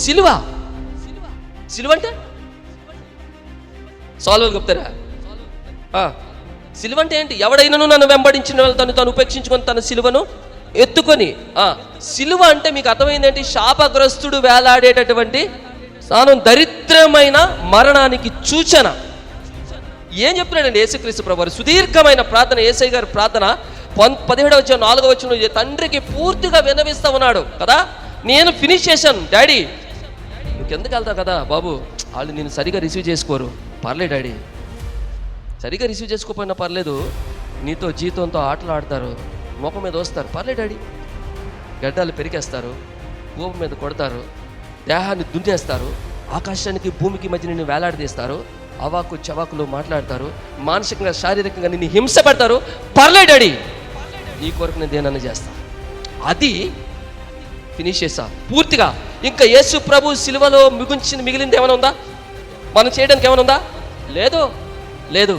సిలువ సిలువ అంటే సాల్వలు చెప్తారా? సిలువ అంటే ఏంటి? ఎవడైనాను నన్ను వెంబడించిన వాళ్ళు తను ఉపేక్షించుకొని తన సిలువను ఎత్తుకొని. సిలువ అంటే మీకు అర్థమైంది ఏంటి? శాపగ్రస్తుడు వేలాడేటటువంటి స్థానం, దరిద్రమైన మరణానికి సూచన. ఏం చెప్తున్నాడండి యేసుక్రీస్తు ప్రభువారు? సుదీర్ఘమైన ప్రార్థన, యేసయ్య గారి ప్రార్థన 17వ-4వ తండ్రికి పూర్తిగా విన్నవిస్తా ఉన్నాడు కదా. నేను ఫినిష్ చేశాను డాడీ, నువ్వు కిందకి వెళ్తావు కదా బాబు, వాళ్ళు నేను సరిగా రిసీవ్ చేసుకోరు, పర్లేదు డాడీ, సరిగా రిసీవ్ చేసుకోకపోయినా పర్లేదు, నీతో జీతంతో ఆటలు ఆడతారు, ముఖం మీద వస్తారు, పర్లేదు డాడీ, గడ్డాలు పెరికేస్తారు, భూమి మీద కొడతారు, దేహాన్ని దున్నేస్తారు, ఆకాశానికి భూమికి మధ్య నిన్ను వేలాడదీస్తారు, అవాకు చవాకులు మాట్లాడతారు, మానసికంగా శారీరకంగా నిన్ను హింస పెడతారు, పర్లేదు డాడీ, నీ కొరకు నేను దేనన్నా చేస్తా. అది ఫినిష్ చేసా పూర్తిగా. ఇంకా యేసు ప్రభు సిలువలో మిగిలింది ఏమైనా ఉందా? మనం చేయడానికి ఏమైనా ఉందా? లేదు.